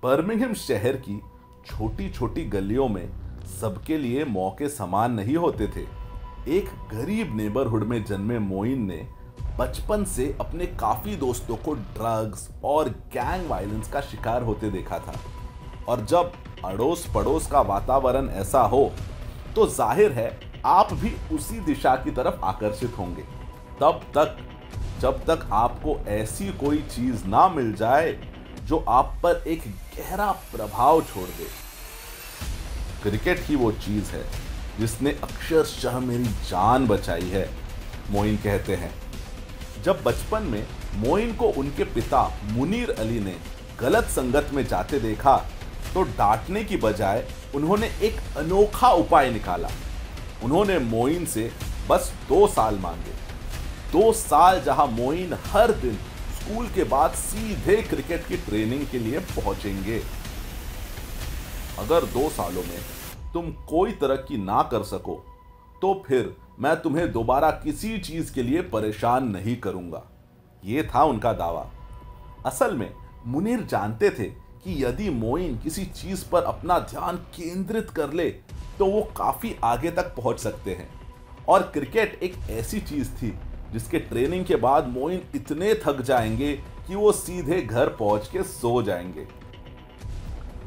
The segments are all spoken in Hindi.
बर्मिंघम शहर की छोटी छोटी गलियों में सबके लिए मौके समान नहीं होते थे। एक गरीब नेबरहुड में जन्मे मोइन ने बचपन से अपने काफी दोस्तों को ड्रग्स और गैंग वायलेंस का शिकार होते देखा था, और जब अड़ोस पड़ोस का वातावरण ऐसा हो तो जाहिर है आप भी उसी दिशा की तरफ आकर्षित होंगे, जब तक आपको ऐसी कोई चीज ना मिल जाए जो आप पर एक गहरा प्रभाव छोड़ दे। क्रिकेट ही वो चीज है जिसने अक्षरशः मेरी जान बचाई है, मोइन कहते हैं। जब बचपन में मोइन को उनके पिता मुनीर अली ने गलत संगत में जाते देखा तो डांटने की बजाय उन्होंने एक अनोखा उपाय निकाला। उन्होंने मोइन से बस 2 साल मांगे। 2 साल जहां मोइन हर दिन स्कूल के बाद सीधे क्रिकेट की ट्रेनिंग के लिए पहुंचेंगे। अगर 2 सालों में तुम कोई तरक्की ना कर सको तो फिर मैं तुम्हें दोबारा किसी चीज के लिए परेशान नहीं करूंगा, यह था उनका दावा। असल में मुनीर जानते थे कि यदि मोइन किसी चीज पर अपना ध्यान केंद्रित कर ले तो वो काफी आगे तक पहुंच सकते हैं, और क्रिकेट एक ऐसी चीज थी जिसके ट्रेनिंग के बाद मोइन इतने थक जाएंगे कि वो सीधे घर पहुंच के सो जाएंगे।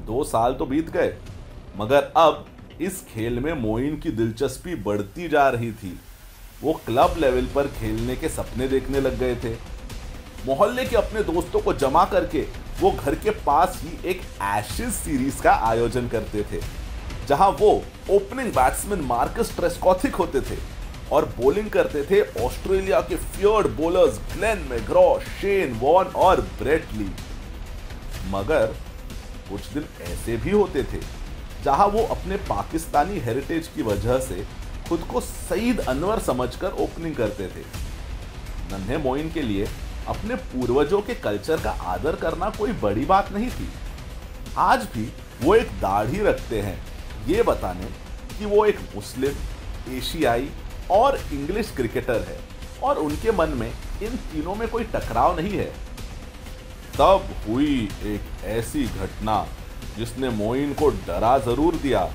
2 साल तो बीत गए, मगर अब इस खेल में मोइन की दिलचस्पी बढ़ती जा रही थी। वो क्लब लेवल पर खेलने के सपने देखने लग गए थे। मोहल्ले के अपने दोस्तों को जमा करके वो घर के पास ही एक एशेज सीरीज का आयोजन करते थे, जहां वो ओपनिंग बैट्समैन मार्कस ट्रेस्कॉथिक होते थे और बॉलिंग करते थे ऑस्ट्रेलिया के feared bowlers Glenn McGrath, Shane Warne और ब्रेट ली। मगर कुछ दिन ऐसे भी होते थे जहां वो अपने पाकिस्तानी हेरिटेज की वजह से खुद को सईद अनवर समझकर ओपनिंग करते थे। नन्हे मोइन के लिए अपने पूर्वजों के कल्चर का आदर करना कोई बड़ी बात नहीं थी। आज भी वो एक दाढ़ी रखते हैं ये बताने कि वो एक मुस्लिम, एशियाई और इंग्लिश क्रिकेटर है, और उनके मन में इन तीनों में कोई टकराव नहीं है। तब हुई एक ऐसी घटना जिसने मोइन को डरा जरूर दिया,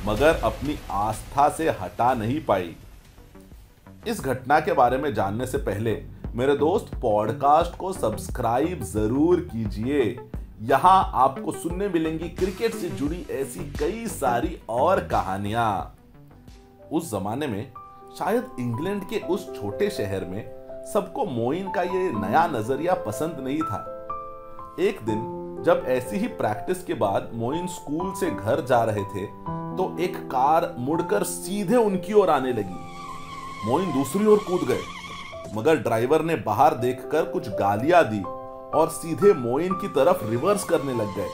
मगर अपनी आस्था से हटा नहीं पाई। इस घटना के बारे में जानने से पहले मेरे दोस्त पॉडकास्ट को सब्सक्राइब जरूर कीजिए। यहां आपको सुनने मिलेंगी क्रिकेट से जुड़ी ऐसी कई सारी और कहानियां। उस जमाने में शायद इंग्लैंड के उस छोटे शहर में सबको मोइन का ये नया नजरिया पसंद नहीं था। एक दिन जब ऐसी ही प्रैक्टिस के बाद मोइन स्कूल से घर जा रहे थे तो एक कार मुड़कर सीधे उनकी ओर आने लगी। मोइन दूसरी ओर कूद गए, मगर ड्राइवर ने बाहर देखकर कुछ गालियां दी और सीधे मोइन की तरफ रिवर्स करने लग गए,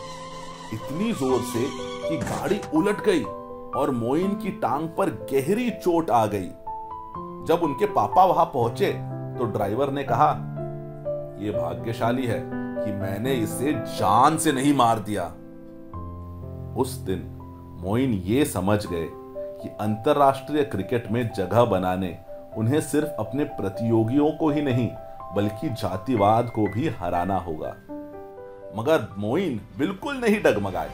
इतनी जोर से कि गाड़ी उलट गई और मोइन की टांग पर गहरी चोट आ गई। जब उनके पापा वहां पहुंचे तो ड्राइवर ने कहा, यह भाग्यशाली है कि मैंने इसे जान से नहीं मार दिया। उस दिन मोइन ये समझ गए कि अंतरराष्ट्रीय क्रिकेट में जगह बनाने उन्हें सिर्फ अपने प्रतियोगियों को ही नहीं बल्कि जातिवाद को भी हराना होगा। मगर मोइन बिल्कुल नहीं डगमगाए।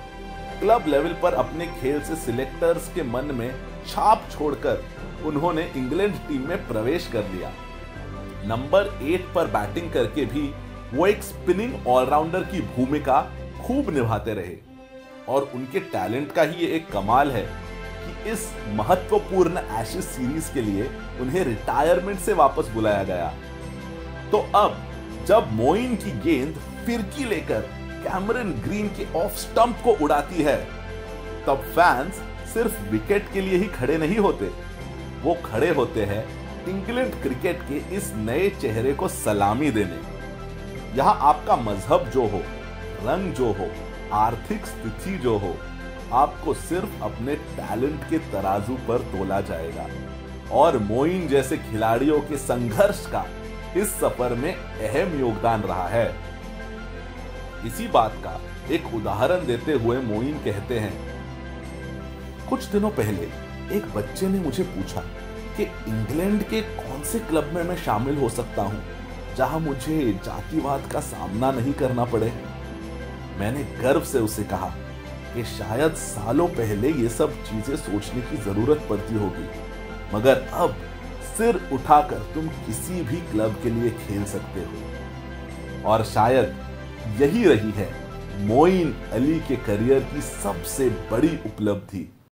क्लब लेवल पर अपने खेल से सिलेक्टर्स के मन में छाप छोड़कर उन्होंने इंग्लैंड टीम में प्रवेश कर लिया। नंबर 8 पर बैटिंग करके भी वो एक स्पिनिंग ऑलराउंडर की भूमिका खूब निभाते रहे, और उनके टैलेंट का ही ये एक कमाल है कि इस महत्वपूर्ण एशेज सीरीज के लिए उन्हें रिटायरमेंट से वापस बुलाया गया। तो अब जब मोइन की गेंद फिरकी लेकर कैमरन ग्रीन के ऑफ स्टंप को उड़ाती है, तब फैंस सिर्फ विकेट के लिए ही खड़े नहीं होते, वो खड़े होते हैं इंग्लैंड क्रिकेट के इस नए चेहरे को सलामी देने। यहां आपका मजहब जो हो, रंग जो हो, आर्थिक स्थिति जो हो, आपको सिर्फ अपने टैलेंट के तराजू पर तोला जाएगा, और मोइन जैसे खिलाड़ियों के संघर्ष का इस सफर में अहम योगदान रहा है। इसी बात का एक उदाहरण देते हुए मोइन कहते हैं, कुछ दिनों पहले एक बच्चे ने मुझे पूछा कि इंग्लैंड के कौन से क्लब में मैं शामिल हो सकता हूं जहां मुझे जातिवाद का सामना नहीं करना पड़े। मैंने गर्व से उसे कहा कि शायद सालों पहले ये सब चीजें सोचने की जरूरत पड़ती होगी, मगर अब सिर उठाकर तुम किसी भी क्लब के लिए खेल सकते हो। और शायद यही रही है मोइन अली के करियर की सबसे बड़ी उपलब्धि।